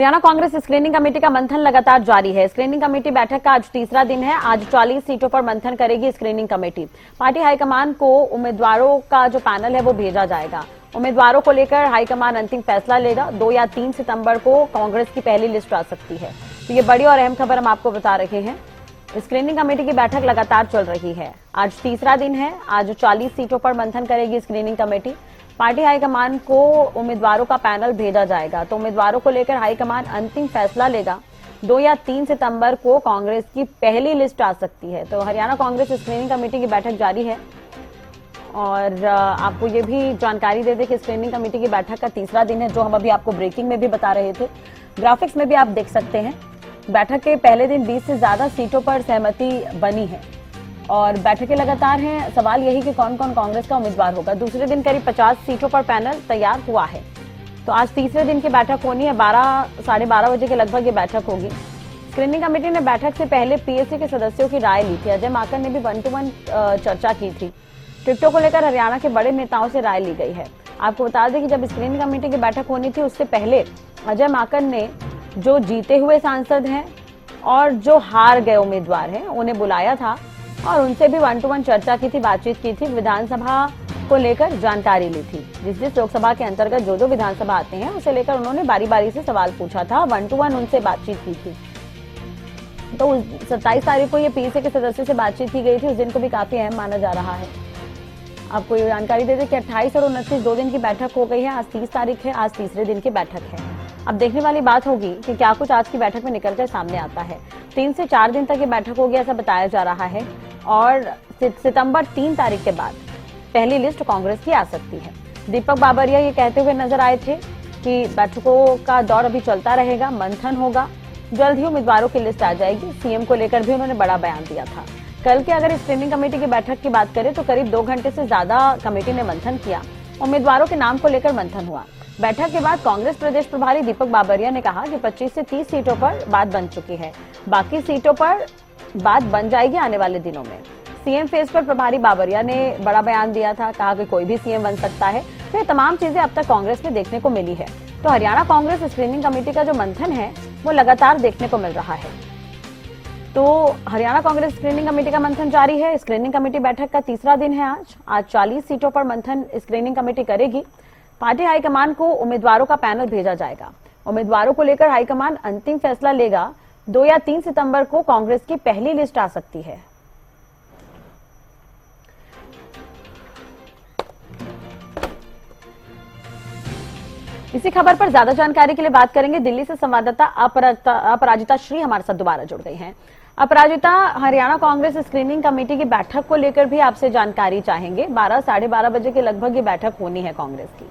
Haryana Congress screening committee का मंथन लगातार जारी है। स्क्रीनिंग कमेटी बैठक का आज तीसरा दिन है। आज 40 सीटों पर मंथन करेगी स्क्रीनिंग कमेटी। पार्टी हाईकमान को उम्मीदवारों का जो पैनल है वो भेजा जाएगा। उम्मीदवारों को लेकर हाईकमान अंतिम फैसला लेगा। 2 या 3 सितंबर को कांग्रेस की पहली लिस्ट आ सकती है। तो ये बड़ी और अहम खबर हम आपको बता रहे हैं। स्क्रीनिंग कमेटी की बैठक लगातार चल रही है। आज तीसरा दिन है। आज 40 सीटों पर मंथन करेगी स्क्रीनिंग कमेटी। पार्टी हाईकमान को उम्मीदवारों का पैनल भेजा जाएगा। तो उम्मीदवारों को लेकर हाईकमान अंतिम फैसला लेगा। 2 या 3 सितंबर को कांग्रेस की पहली लिस्ट आ सकती है। तो हरियाणा कांग्रेस स्क्रीनिंग कमेटी की बैठक जारी है और आपको ये भी जानकारी दे दें कि स्क्रीनिंग कमेटी की बैठक का तीसरा दिन है, जो हम अभी आपको ब्रेकिंग में भी बता रहे थे। ग्राफिक्स में भी आप देख सकते हैं। बैठक के पहले दिन 20 से ज्यादा सीटों पर सहमति बनी है और बैठकें लगातार हैं। सवाल यही कि कौन कौन कांग्रेस का उम्मीदवार होगा। दूसरे दिन करीब 50 सीटों पर पैनल तैयार हुआ है। तो आज तीसरे दिन की बैठक होनी है। 12 साढ़े 12 बजे के लगभग ये बैठक होगी। स्क्रीनिंग कमेटी ने बैठक से पहले पीएससी के सदस्यों की राय ली थी। अजय माकन ने भी 1-to-1 चर्चा की थी। टिकटों को लेकर हरियाणा के बड़े नेताओं से राय ली गई है। आपको बता दें कि जब स्क्रीनिंग कमेटी की बैठक होनी थी उससे पहले अजय माकन ने जो जीते हुए सांसद हैं और जो हार गए उम्मीदवार हैं उन्हें बुलाया था और उनसे भी 1-to-1 चर्चा की थी, बातचीत की थी। विधानसभा को लेकर जानकारी ली थी। जिस लोकसभा के अंतर्गत जो विधानसभा आते हैं उसे लेकर उन्होंने बारी बारी से सवाल पूछा था। 1-to-1 उनसे बातचीत की थी। तो 27 तारीख को ये पीएससी के सदस्य से बातचीत की गई थी। उस दिन को भी काफी अहम माना जा रहा है। आपको ये जानकारी दे दें कि 28 और 29 2 दिन की बैठक हो गई है। आज 30 तारीख है। आज तीसरे दिन की बैठक है। अब देखने वाली बात होगी कि क्या कुछ आज की बैठक में निकलकर सामने आता है। 3 से 4 दिन तक ये बैठक होगी ऐसा बताया जा रहा है और सितंबर 3 तारीख के बाद पहली लिस्ट कांग्रेस की आ सकती है। दीपक बाबरिया ये कहते हुए नजर आए थे कि बैठकों का दौर अभी चलता रहेगा, मंथन होगा, जल्द ही उम्मीदवारों की लिस्ट आ जाएगी। सीएम को लेकर भी उन्होंने बड़ा बयान दिया था। कल के अगर स्क्रीनिंग कमेटी की बैठक की बात करें तो करीब 2 घंटे से ज्यादा कमेटी ने मंथन किया। उम्मीदवारों के नाम को लेकर मंथन हुआ। बैठक के बाद कांग्रेस प्रदेश प्रभारी दीपक बाबरिया ने कहा कि 25 से 30 सीटों पर बात बन चुकी है। बाकी सीटों पर बात बन जाएगी आने वाले दिनों में। सीएम फेस पर प्रभारी बाबरिया ने बड़ा बयान दिया था। कहा कि कोई भी सीएम बन सकता है। तो ये तमाम चीजें अब तक कांग्रेस में देखने को मिली है। तो हरियाणा कांग्रेस स्क्रीनिंग कमेटी का जो मंथन है वो लगातार देखने को मिल रहा है। तो हरियाणा कांग्रेस स्क्रीनिंग कमेटी का मंथन जारी है। स्क्रीनिंग कमेटी बैठक का तीसरा दिन है। आज 40 सीटों पर मंथन स्क्रीनिंग कमेटी करेगी। पार्टी हाईकमान को उम्मीदवारों का पैनल भेजा जाएगा। उम्मीदवारों को लेकर हाईकमान अंतिम फैसला लेगा। 2 या 3 सितंबर को कांग्रेस की पहली लिस्ट आ सकती है। इसी खबर पर ज्यादा जानकारी के लिए बात करेंगे। दिल्ली से संवाददाता अपराजिता श्री हमारे साथ दोबारा जुड़ गई हैं। अपराजिता, हरियाणा कांग्रेस स्क्रीनिंग कमेटी की बैठक को लेकर भी आपसे जानकारी चाहेंगे। 12 साढ़े 12 बजे के लगभग ये बैठक होनी है कांग्रेस की।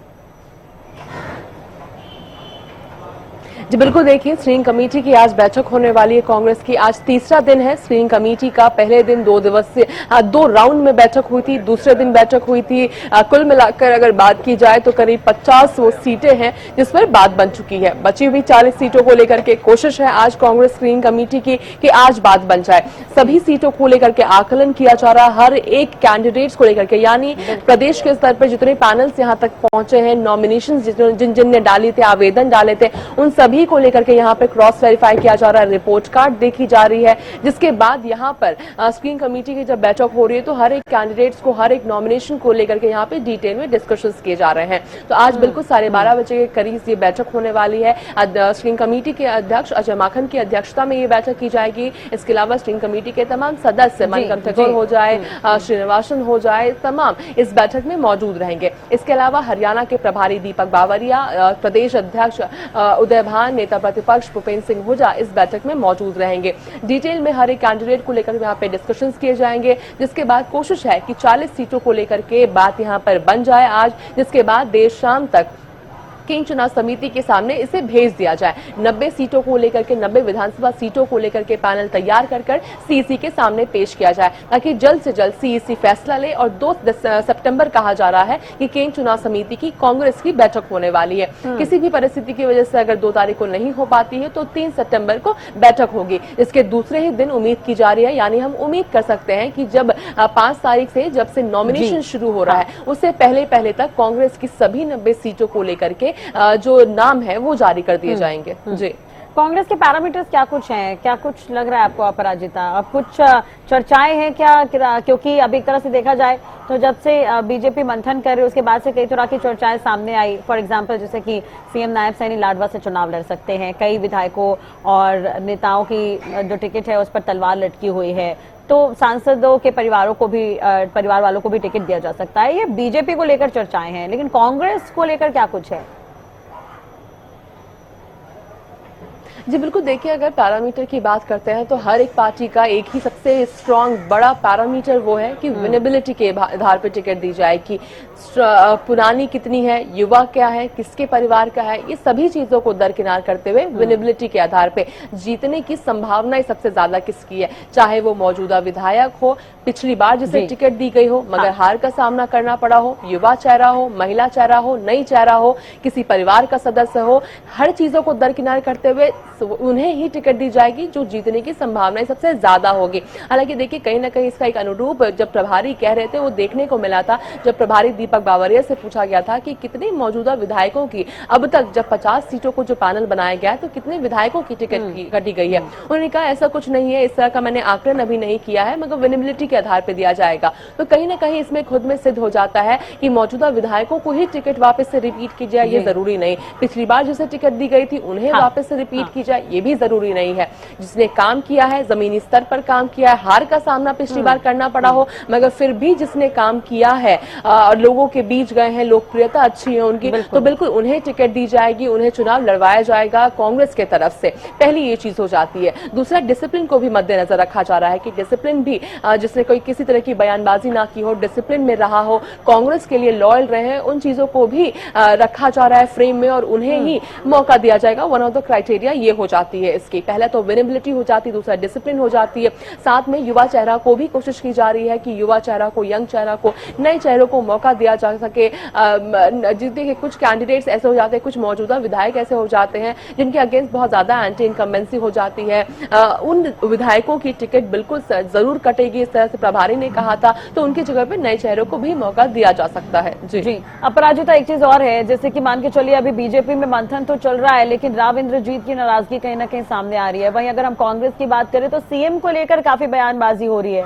जी बिल्कुल, देखिए स्क्रीनिंग कमेटी की आज बैठक होने वाली है। कांग्रेस की आज तीसरा दिन है। स्क्रीनिंग कमेटी का पहले दिन 2 दिवसीय 2 राउंड में बैठक हुई थी। दूसरे दिन बैठक हुई थी। कुल मिलाकर अगर बात की जाए तो करीब 50 वो सीटें हैं जिस पर बात बन चुकी है। बची हुई 40 सीटों को लेकर के कोशिश है आज कांग्रेस स्क्रीनिंग कमेटी की कि आज बात बन जाए। सभी सीटों को लेकर के आकलन किया जा रहा है, हर एक कैंडिडेट्स को लेकर के, यानी प्रदेश के स्तर पर जितने पैनल्स यहाँ तक पहुंचे हैं, नॉमिनेशन जिनने डाली थे, आवेदन डाले थे, उन सभी को लेकर के यहाँ पे क्रॉस वेरीफाई किया जा रहा है। रिपोर्ट कार्ड देखी जा रही है। जिसके बाद यहाँ पर स्क्रीनिंग कमेटी की जब बैठक हो रही है तो हर एक कैंडिडेट्स को, हर एक नॉमिनेशन को लेकर के यहाँ पे डिटेल में डिस्कशंस किए जा रहे हैं। तो आज बिल्कुल 12:30 बजे के करीब ये बैठक होने वाली है। स्क्रीनिंग कमेटी के अध्यक्ष अजय माकन की अध्यक्षता में ये बैठक की जाएगी। इसके अलावा स्क्रीनिंग कमेटी के तमाम सदस्य, मनकम ठाकुर हो जाए, श्रीनिवासन हो जाए, तमाम इस बैठक में मौजूद रहेंगे। इसके अलावा हरियाणा के प्रभारी दीपक बाबरिया, प्रदेश अध्यक्ष उदय भान, नेता प्रतिपक्ष भूपेंद्र सिंह हुड्डा इस बैठक में मौजूद रहेंगे। डिटेल में हर एक कैंडिडेट को लेकर यहाँ पे डिस्कशंस किए जाएंगे। जिसके बाद कोशिश है कि 40 सीटों को लेकर के बात यहाँ पर बन जाए आज, जिसके बाद देर शाम तक केंद्रीय चुनाव समिति के सामने इसे भेज दिया जाए। 90 सीटों को लेकर के, 90 विधानसभा सीटों को लेकर के पैनल तैयार कर सीईसी के सामने पेश किया जाए ताकि जल्द से जल्द सीईसी फैसला ले। और 2 सितंबर कहा जा रहा है कि केंद्रीय चुनाव समिति की कांग्रेस की बैठक होने वाली है। किसी भी परिस्थिति की वजह से अगर 2 तारीख को नहीं हो पाती है तो 3 सितंबर को बैठक होगी। इसके दूसरे ही दिन उम्मीद की जा रही है, यानी हम उम्मीद कर सकते हैं कि जब 5 तारीख से जब से नॉमिनेशन शुरू हो रहा है उससे पहले तक कांग्रेस की सभी 90 सीटों को लेकर के जो नाम है वो जारी कर दिए जाएंगे। जी कांग्रेस के पैरामीटर्स क्या कुछ हैं, क्या कुछ लग रहा है आपको अपराजिता? अब कुछ चर्चाएं हैं क्या? क्योंकि अब एक तरह से देखा जाए तो जब से बीजेपी मंथन कर रही है उसके बाद से कई तरह की चर्चाएं सामने आई। फॉर एग्जांपल जैसे कि सीएम नायब सैनी लाडवा से चुनाव लड़ सकते हैं, कई विधायकों और नेताओं की जो टिकट है उस पर तलवार लटकी हुई है, तो सांसदों के परिवार वालों को भी टिकट दिया जा सकता है। ये बीजेपी को लेकर चर्चाएं हैं, लेकिन कांग्रेस को लेकर क्या कुछ है? जी बिल्कुल, देखिए अगर पैरामीटर की बात करते हैं तो हर एक पार्टी का एक ही सबसे स्ट्रांग बड़ा पैरामीटर वो है कि विनेबिलिटी के आधार पर टिकट दी जाए, कि पुरानी कितनी है, युवा क्या है, किसके परिवार का है, ये सभी चीजों को दरकिनार करते हुए विनेबिलिटी के आधार पे जीतने की संभावना सबसे ज्यादा किसकी है, चाहे वो मौजूदा विधायक हो, पिछली बार जिसे टिकट दी गई हो मगर हार का सामना करना पड़ा हो, युवा चेहरा हो, महिला चेहरा हो, नई चेहरा हो, किसी परिवार का सदस्य हो, हर चीजों को दरकिनार करते हुए उन्हें ही टिकट दी जाएगी जो जीतने की संभावना सबसे ज्यादा होगी। हालांकि देखिए कहीं ना कहीं इसका एक अनुरूप जब प्रभारी कह रहे थे वो देखने को मिला था, जब प्रभारी दीपक बावरिया से पूछा गया था कि कितने मौजूदा विधायकों की अब तक जब 50 सीटों को जो पैनल बनाया गया है तो कितने विधायकों की टिकट कटी गई है। उन्होंने कहा ऐसा कुछ नहीं है, इस तरह का मैंने आकलन अभी नहीं किया है, मगर विनेबिलिटी के आधार पर दिया जाएगा। तो कहीं ना कहीं इसमें खुद में सिद्ध हो जाता है कि मौजूदा विधायकों को ही टिकट वापस से रिपीट की जाए ये जरूरी नहीं, पिछली बार जिसे टिकट दी गई थी उन्हें वापस से रिपीट की जाए ये भी जरूरी नहीं है। जिसने काम किया है, जमीनी स्तर पर काम किया है, हार का सामना पिछली बार करना पड़ा हो मगर फिर भी जिसने काम किया है और लोगों के बीच गए हैं, लोकप्रियता अच्छी है उनकी, तो बिल्कुल उन्हें टिकट दी जाएगी, उन्हें चुनाव लड़वाया जाएगा कांग्रेस के तरफ से। पहली ये चीज हो जाती है। दूसरा, डिसिप्लिन को भी मद्देनजर रखा जा रहा है कि डिसिप्लिन भी जिसने कोई किसी तरह की बयानबाजी ना की हो, डिसिप्लिन में रहा हो, कांग्रेस के लिए लॉयल रहे हैं, उन चीजों को भी रखा जा रहा है फ्रेम में और उन्हें ही मौका दिया जाएगा। वन ऑफ द क्राइटेरिया ये हो जाती है इसकी, पहला तो विनेबिलिटी हो जाती है, दूसरा डिसिप्लिन हो जाती है, साथ में युवा चेहरा को भी कोशिश की जा रही है कि युवा चेहरा को, यंग चेहरा को, नए चेहरों को मौका दिया जा सके। देखिए कुछ कैंडिडेट्स ऐसे हो जाते हैं, कुछ मौजूदा विधायक ऐसे हो जाते हैं जिनके अगेंस्ट बहुत ज्यादा एंटी इनकम्बेंसी हो जाती है, उन विधायकों की टिकट बिल्कुल जरूर कटेगी, इस तरह से प्रभारी ने कहा था, तो उनकी जगह पे नए चेहरों को भी मौका दिया जा सकता है। जी अपराजिता, एक चीज और है, जैसे कि मान के चलिए अभी बीजेपी में मंथन तो चल रहा है लेकिन राव इंद्रजीत की नाराजगी कहीं ना कहीं सामने आ रही है। वहीं अगर हम कांग्रेस की बात करें तो सीएम को लेकर काफी बयानबाजी हो रही है।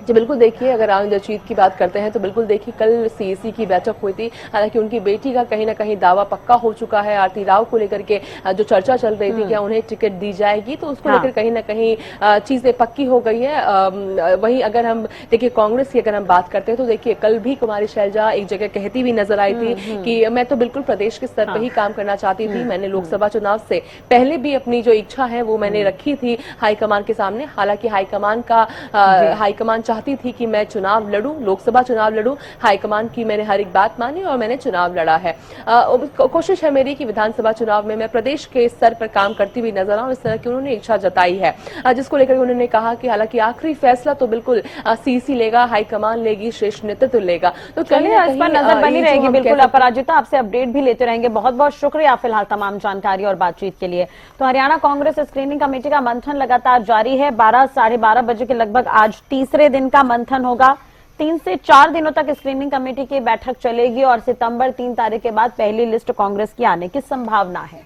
जी बिल्कुल, देखिए अगर राव इंद्रजीत की बात करते हैं तो बिल्कुल देखिए कल सीएसी की बैठक हुई थी, हालांकि उनकी बेटी का कहीं ना कहीं दावा पक्का हो चुका है, आरती राव को लेकर के जो चर्चा चल रही थी क्या उन्हें टिकट दी जाएगी, तो उसको लेकर कहीं ना कहीं चीजें पक्की हो गई है। वहीं अगर हम देखिए कांग्रेस की अगर हम बात करते हैं तो देखिए कल भी कुमारी शैलजा एक जगह कहती हुई नजर आई थी कि मैं तो बिल्कुल प्रदेश के स्तर पर ही काम करना चाहती थी, मैंने लोकसभा चुनाव से पहले भी अपनी जो इच्छा है वो मैंने रखी थी हाईकमान के सामने। हालांकि हाईकमान चाहती थी कि मैं चुनाव लड़ूं, लोकसभा चुनाव लड़ूं, हाईकमान की मैंने हर एक बात मानी और मैंने चुनाव लड़ा है। कोशिश है मेरी कि विधानसभा चुनाव में मैं प्रदेश के स्तर पर काम करती हुई नजर आऊं, इस तरह की उन्होंने इच्छा जताई है, जिसको लेकर उन्होंने कहा कि हालांकि आखिरी फैसला तो बिल्कुल सीसी लेगा, हाईकमान लेगी, श्रेष्ठ नेतृत्व लेगा। तो चलिए इस पर नजर बनी रहेगी। बिल्कुल अपराजिता, आपसे अपडेट भी लेते रहेंगे। बहुत बहुत शुक्रिया फिलहाल तमाम जानकारी और बातचीत के लिए। तो हरियाणा कांग्रेस स्क्रीनिंग कमेटी का मंथन लगातार जारी है। 12-12:30 बजे के लगभग आज तीसरे दिन का मंथन होगा। 3 से 4 दिनों तक स्क्रीनिंग कमेटी की बैठक चलेगी और सितंबर 3 तारीख के बाद पहली लिस्ट कांग्रेस की आने की संभावना है।